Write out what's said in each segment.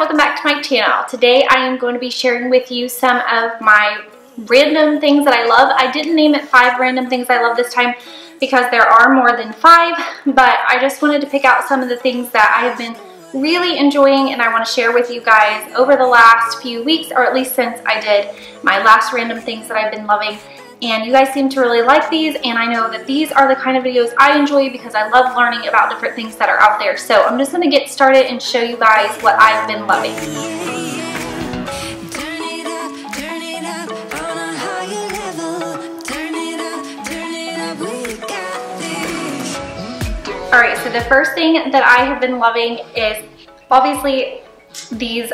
welcome back to my channel. Today I am going to be sharing with you some of my random things that I love. I didn't name it 5 random things I love this time because there are more than 5, but I just wanted to pick out some of the things that I have been really enjoying and I want to share with you guys over the last few weeks, or at least since I did my last random things that I've been loving. And you guys seem to really like these, and I know that these are the kind of videos I enjoy because I love learning about different things that are out there. So I'm just going to get started and show you guys what I've been loving. Alright, so the first thing that I have been loving is obviously these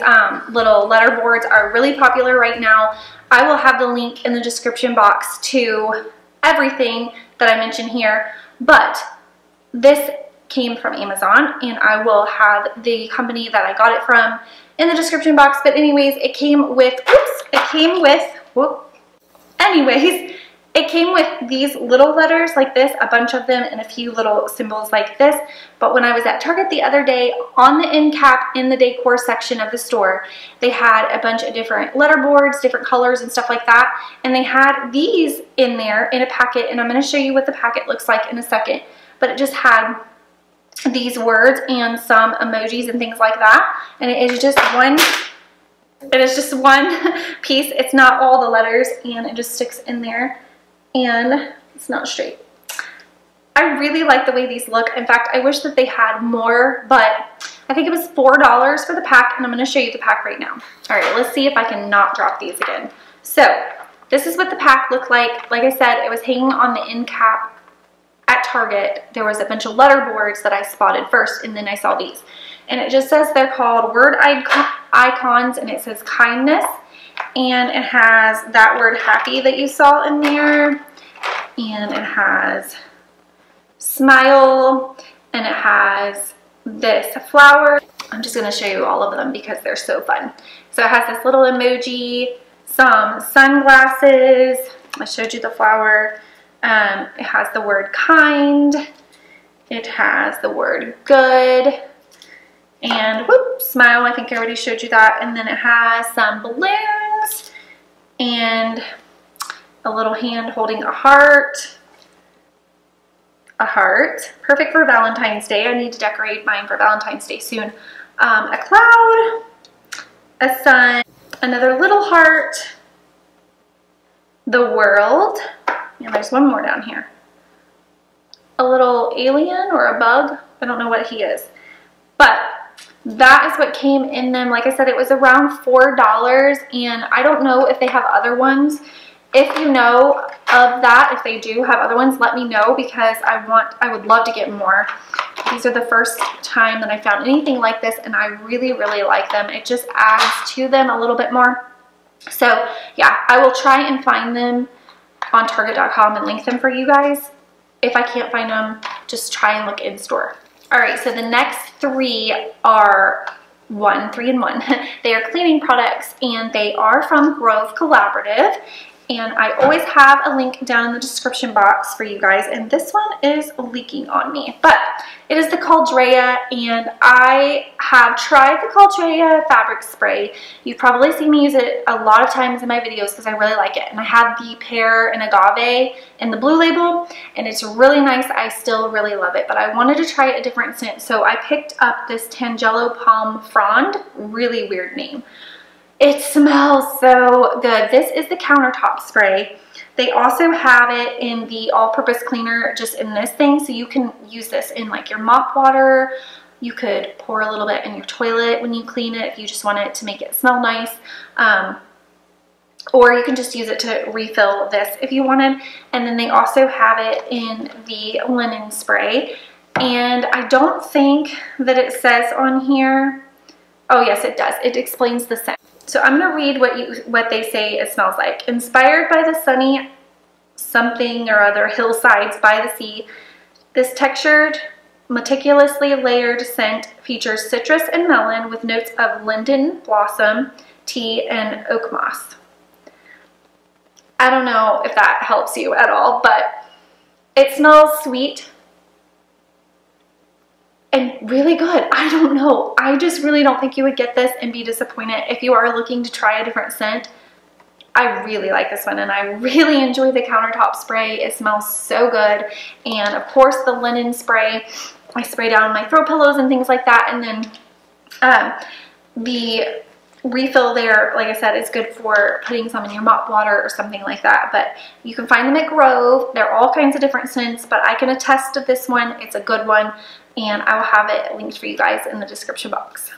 little letter boards are really popular right now. I will have the link in the description box to everything that I mention here, but this came from Amazon and I will have the company that I got it from in the description box. But anyways, it came with, it came with these little letters like this, a bunch of them, and a few little symbols like this. But when I was at Target the other day, on the end cap in the decor section of the store, they had a bunch of different letter boards, different colors and stuff like that. And they had these in there in a packet, and I'm going to show you what the packet looks like in a second. But it just had these words and some emojis and things like that. And it is just one piece. It's not all the letters, and it just sticks in there. And it's not straight. I really like the way these look. In fact, I wish that they had more, but I think it was $4 for the pack, and I'm going to show you the pack right now. All right, let's see if I can not drop these again. So this is what the pack looked like. Like I said, it was hanging on the end cap at Target. There was a bunch of letter boards that I spotted first, and then I saw these. And it just says they're called word icons, and it says kindness. And it has that word happy that you saw in there, and it has smile, and it has this flower. I'm just going to show you all of them because they're so fun. So it has this little emoji, some sunglasses, I showed you the flower, it has the word kind, it has the word good, and whoop, smile, I think I already showed you that. And then it has some balloons and a little hand holding a heart. A heart. Perfect for Valentine's Day. I need to decorate mine for Valentine's Day soon. A cloud, a sun, another little heart, the world, and there's one more down here. A little alien or a bug. I don't know what he is. But that is what came in them. Like I said, it was around $4, and I don't know if they have other ones. If you know of that, if they do have other ones, let me know because I would love to get more. These are the first time that I found anything like this, and I really, really like them. It just adds to them a little bit more. So yeah, I will try and find them on Target.com and link them for you guys. If I can't find them, just try and look in store. All right, so the next 3 are 3 in 1. They are cleaning products, and they are from Grove Collaborative. And I always have a link down in the description box for you guys. And this one is leaking on me. But it is the Caldrea, and I have tried the Caldrea fabric spray. You've probably seen me use it a lot of times in my videos because I really like it. And I have the pear and agave in the blue label, and it's really nice. I still really love it. But I wanted to try a different scent, so I picked up this Tangelo Palm Frond. Really weird name. It smells so good. This is the countertop spray. They also have it in the all-purpose cleaner just in this thing, so you can use this in like your mop water. You could pour a little bit in your toilet when you clean it if you just want it to make it smell nice. Or you can just use it to refill this if you wanted. And then they also have it in the linen spray. And I don't think that it says on here. Oh yes, it does. It explains the scent. So I'm going to read what they say it smells like. Inspired by the sunny something or other hillsides by the sea, this textured, meticulously layered scent features citrus and melon with notes of linden blossom, tea, and oak moss. I don't know if that helps you at all, but it smells sweet. and really good. I don't know. I just really don't think you would get this and be disappointed. If you are looking to try a different scent, I really like this one, and I really enjoy the countertop spray. It smells so good. And of course the linen spray, I spray down my throw pillows and things like that. And then the refill there, like I said, is good for putting some in your mop water or something like that. But you can find them at Grove. They're all kinds of different scents, but I can attest to this one. It's a good one, and I will have it linked for you guys in the description box.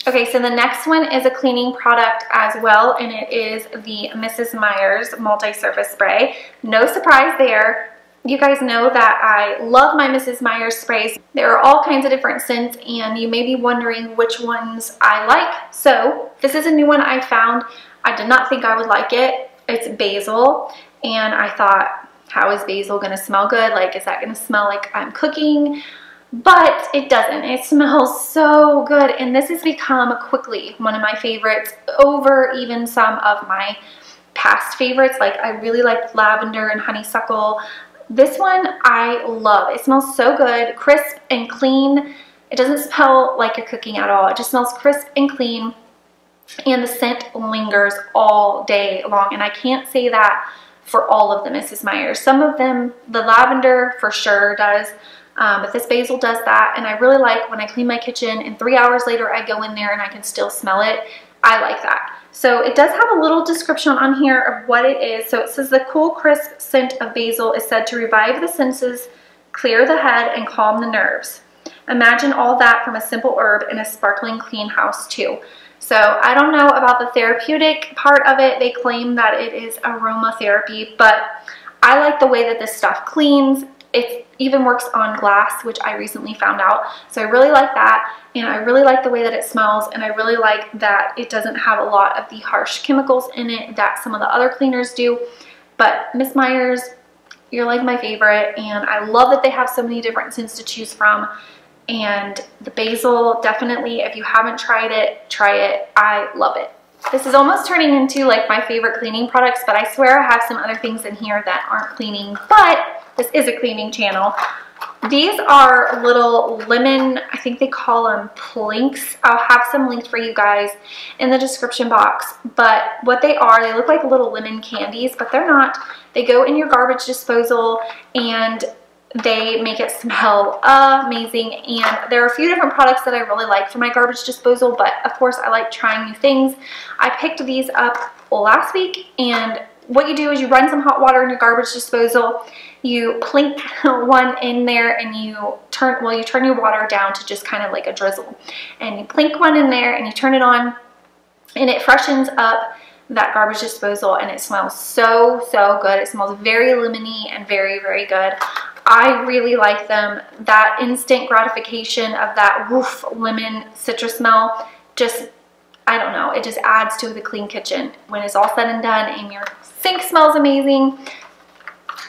Okay, so the next one is a cleaning product as well, and it is the Mrs. Meyer's multi-surface spray. No surprise there. You guys know that I love my Mrs. Meyer sprays. There are all kinds of different scents, and you may be wondering which ones I like. So this is a new one I found. I did not think I would like it. It's basil, and I thought, how is basil gonna smell good? Like, is that gonna smell like I'm cooking? But it doesn't. It smells so good, and this has become quickly one of my favorites over even some of my past favorites. Like, I really like lavender and honeysuckle. This one I love. It smells so good, crisp and clean. It doesn't smell like you're cooking at all. It just smells crisp and clean, and the scent lingers all day long. And I can't say that for all of the Mrs. Meyer. Some of them, the lavender for sure does, but this basil does that. And I really like when I clean my kitchen and 3 hours later I go in there and I can still smell it. I like that. So it does have a little description on here of what it is. So it says the cool, crisp scent of basil is said to revive the senses, clear the head, and calm the nerves. Imagine all that from a simple herb in a sparkling clean house too. So I don't know about the therapeutic part of it. They claim that it is aromatherapy, but I like the way that this stuff cleans. It even works on glass, which I recently found out. So I really like that, and I really like the way that it smells, and I really like that it doesn't have a lot of the harsh chemicals in it that some of the other cleaners do. But Miss Meyer's, you're like my favorite, and I love that they have so many different scents to choose from. And the basil, definitely, if you haven't tried it, try it. I love it. This is almost turning into like my favorite cleaning products, but I swear I have some other things in here that aren't cleaning, but this is a cleaning channel. These are little lemon, I think they call them plinks. I'll have some linked for you guys in the description box. But what they are, they look like little lemon candies, but they're not. They go in your garbage disposal, and they make it smell amazing. And there are a few different products that I really like for my garbage disposal, but of course I like trying new things. I picked these up last week, and what you do is you run some hot water in your garbage disposal, you plink one in there, and you turn your water down to just kind of like a drizzle, and you plink one in there and you turn it on, and it freshens up that garbage disposal, and it smells so good. It smells very lemony and very good. I really like them. That instant gratification of that woof lemon citrus smell, just, I don't know, it just adds to the clean kitchen when it's all said and done, and your sink smells amazing.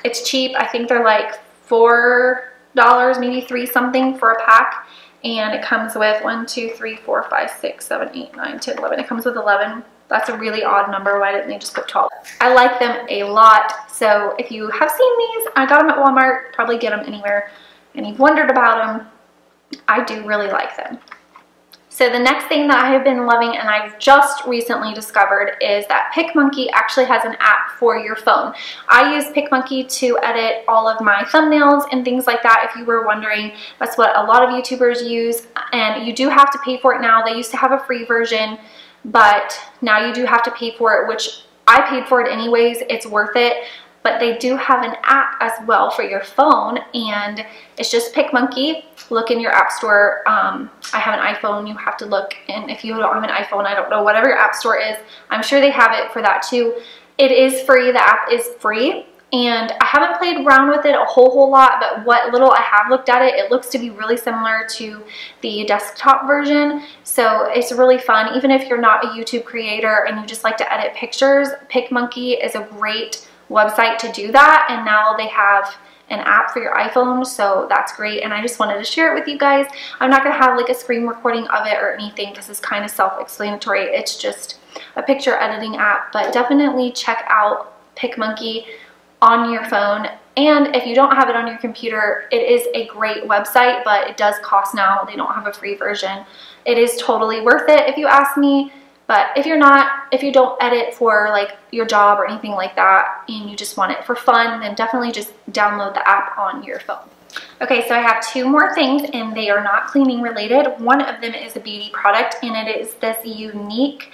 It's cheap. I think they're like $4, maybe $3 something for a pack, and it comes with 1, 2, 3, 4, 5, 6, 7, 8, 9, 10, 11. It comes with 11. That's a really odd number. Why didn't they just put 12? I like them a lot. So if you have seen these, I got them at Walmart, probably get them anywhere, and you've wondered about them, I do really like them. So the next thing that I have been loving, and I've just recently discovered, is that PicMonkey actually has an app for your phone. I use PicMonkey to edit all of my thumbnails and things like that. If you were wondering, that's what a lot of YouTubers use, and you do have to pay for it now. They used to have a free version, but now you do have to pay for it, which I paid for it anyways. It's worth it. But they do have an app as well for your phone, and it's just PicMonkey. Look in your app store. I have an iPhone. You have to look, and if you don't have an iPhone, I don't know, whatever your app store is, I'm sure they have it for that too. It is free. The app is free, and I haven't played around with it a whole lot, but what little I have looked at it, it looks to be really similar to the desktop version. So it's really fun. Even if you're not a YouTube creator and you just like to edit pictures, PicMonkey is a great website to do that, and now they have an app for your iPhone, so that's great. And I just wanted to share it with you guys. I'm not going to have like a screen recording of it or anything because it's kind of self-explanatory. It's just a picture editing app, but definitely check out PicMonkey on your phone. And if you don't have it on your computer, it is a great website, but it does cost now. They don't have a free version. It is totally worth it if you ask me. But if you don't edit for like your job or anything like that, and you just want it for fun, then definitely just download the app on your phone. Okay, so I have two more things, and they are not cleaning related. One of them is a beauty product, and it is this Younique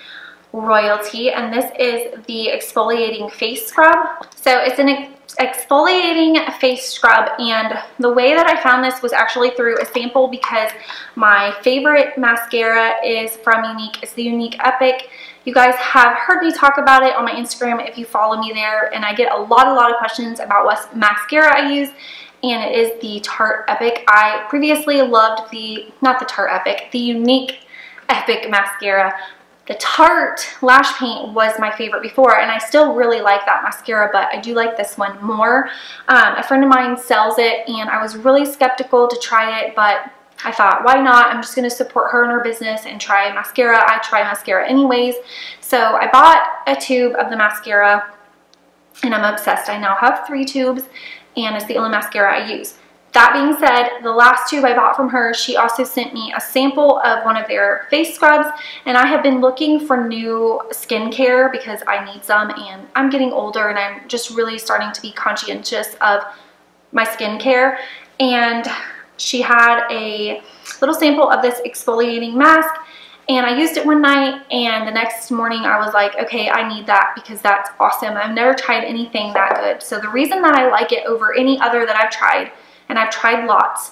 Royalty, and this is the exfoliating face scrub. So it's an exfoliating face scrub, and the way that I found this was actually through a sample, because my favorite mascara is from Younique. It's the Younique Epic. You guys have heard me talk about it on my Instagram if you follow me there, and I get a lot of questions about what mascara I use, and it is the Tarte Epic. I previously loved the Younique Epic mascara. The Tarte lash paint was my favorite before, and I still really like that mascara, but I do like this one more. A friend of mine sells it, and I was really skeptical to try it, but I thought, why not? I'm just going to support her in her business and try mascara. I try mascara anyways. So I bought a tube of the mascara, and I'm obsessed. I now have 3 tubes, and it's the only mascara I use. That being said, the last tube I bought from her, she also sent me a sample of one of their face scrubs, and I have been looking for new skincare because I need some, and I'm getting older and I'm just really starting to be conscientious of my skincare. And she had a little sample of this exfoliating mask, and I used it one night, and the next morning I was like, okay, I need that because that's awesome. I've never tried anything that good. So the reason that I like it over any other that I've tried, and I've tried lots,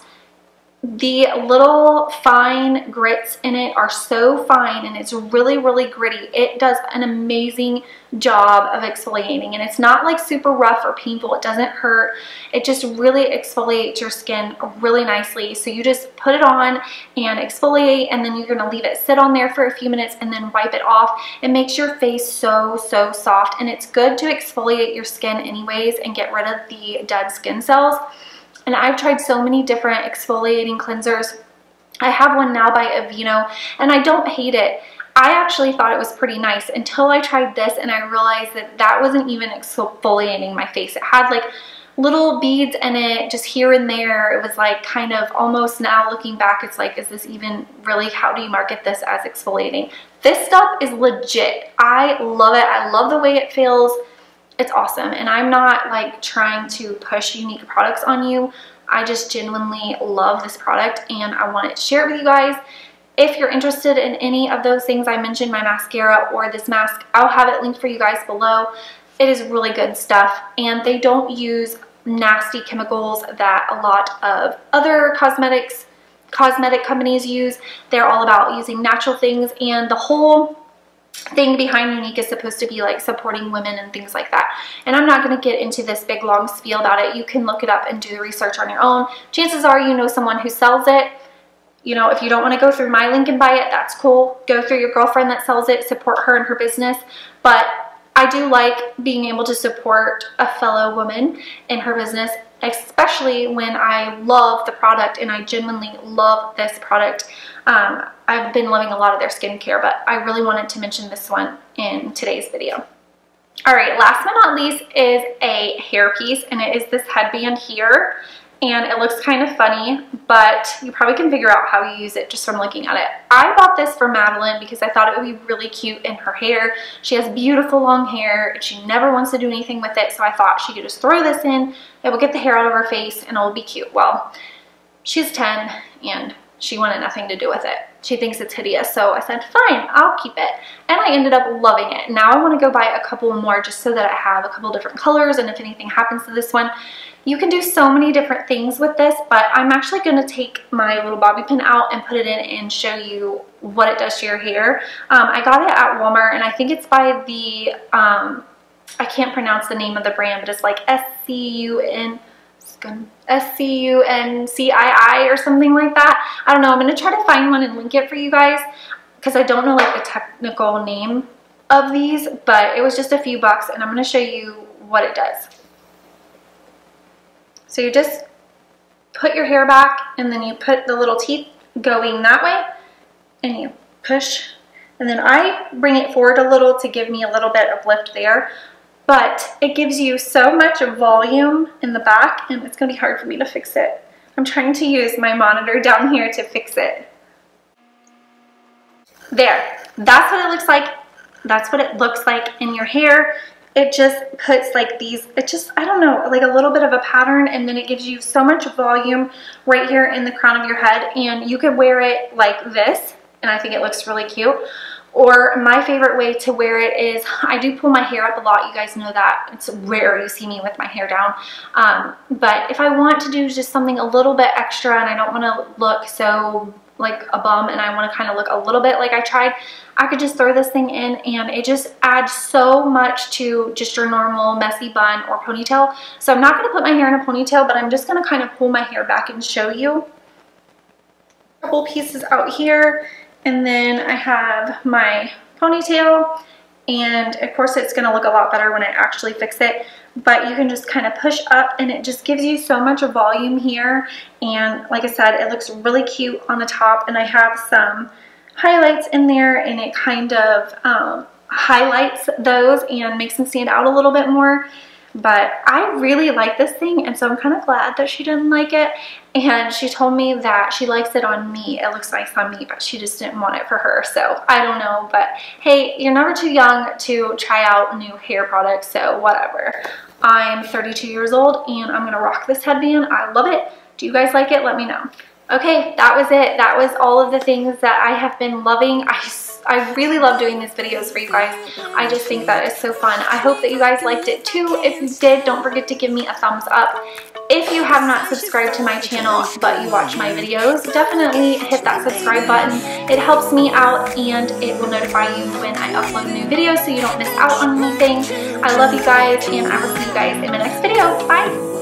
the little fine grits in it are so fine, and it's really gritty. It does an amazing job of exfoliating, and it's not like super rough or painful. It doesn't hurt. It just really exfoliates your skin really nicely. So you just put it on and exfoliate, and then you're going to leave it sit on there for a few minutes and then wipe it off. It makes your face so soft, and it's good to exfoliate your skin anyways and get rid of the dead skin cells. And I've tried so many different exfoliating cleansers. I have one now by Aveeno, and I don't hate it. I actually thought it was pretty nice until I tried this, and I realized that that wasn't even exfoliating my face. It had like little beads in it just here and there. It was like kind of almost, now looking back, it's like, is this even really, how do you market this as exfoliating? This stuff is legit. I love it. I love the way it feels. It's awesome, and I'm not like trying to push Younique products on you. I just genuinely love this product, and I wanted to share it with you guys. If you're interested in any of those things I mentioned, my mascara or this mask, I'll have it linked for you guys below. It is really good stuff, and they don't use nasty chemicals that a lot of other cosmetic companies use. They're all about using natural things, and the whole thing behind Younique is supposed to be like supporting women and things like that. And I'm not going to get into this big long spiel about it. You can look it up and do the research on your own. Chances are you know someone who sells it. You know, if you don't want to go through my link and buy it, that's cool. Go through your girlfriend that sells it, support her in her business. But I do like being able to support a fellow woman in her business, especially when I love the product, and I genuinely love this product. I've been loving a lot of their skincare, but I really wanted to mention this one in today's video. All right, last but not least is a hairpiece, and it is this headband here, and it looks kind of funny, but you probably can figure out how you use it just from looking at it. I bought this for Madeline because I thought it would be really cute in her hair. She has beautiful long hair, and she never wants to do anything with it, so I thought she could just throw this in, it will get the hair out of her face, and it will be cute. Well, she's 10, and she wanted nothing to do with it. She thinks it's hideous, so I said, fine, I'll keep it. And I ended up loving it. Now I want to go buy a couple more just so that I have a couple different colors, and if anything happens to this one. You can do so many different things with this, but I'm actually going to take my little bobby pin out and put it in and show you what it does to your hair. I got it at Walmart, and I think it's by the, I can't pronounce the name of the brand, but it's like S-C-U-N-C-I-I or something like that. I don't know. I'm going to try to find one and link it for you guys because I don't know like the technical name of these, but it was just a few bucks, and I'm going to show you what it does. So you just put your hair back, and then you put the little teeth going that way, and you push, and then I bring it forward a little to give me a little bit of lift there. but it gives you so much volume in the back, and it's gonna be hard for me to fix it. I'm trying to use my monitor down here to fix it. There, that's what it looks like. That's what it looks like in your hair. It just puts like these, it just, I don't know, like a little bit of a pattern, and then it gives you so much volume right here in the crown of your head, and you could wear it like this, and I think it looks really cute. Or my favorite way to wear it is, I do pull my hair up a lot, you guys know that. It's rare you see me with my hair down. But if I want to do just something a little bit extra and I don't want to look so like a bum and I want to kind of look a little bit like I tried, I could just throw this thing in, and it just adds so much to just your normal messy bun or ponytail. So I'm not going to put my hair in a ponytail, but I'm just going to kind of pull my hair back and show you. A couple pieces out here. And then I have my ponytail, and of course it's going to look a lot better when I actually fix it, but you can just kind of push up and it just gives you so much volume here. And like I said, it looks really cute on the top, and I have some highlights in there, and it kind of highlights those and makes them stand out a little bit more. But I really like this thing, and so I'm kind of glad that she didn't like it. And she told me that she likes it on me. It looks nice on me, but she just didn't want it for her. So I don't know, but hey, you're never too young to try out new hair products, so whatever. I'm 32 years old, and I'm gonna rock this headband. I love it. Do you guys like it? Let me know. Okay, that was it. That was all of the things that I have been loving. I really love doing these videos for you guys. I just think that is so fun. I hope that you guys liked it too. If you did, don't forget to give me a thumbs up. If you have not subscribed to my channel but you watch my videos, definitely hit that subscribe button. It helps me out, and it will notify you when I upload new videos so you don't miss out on anything. I love you guys, and I will see you guys in my next video. Bye!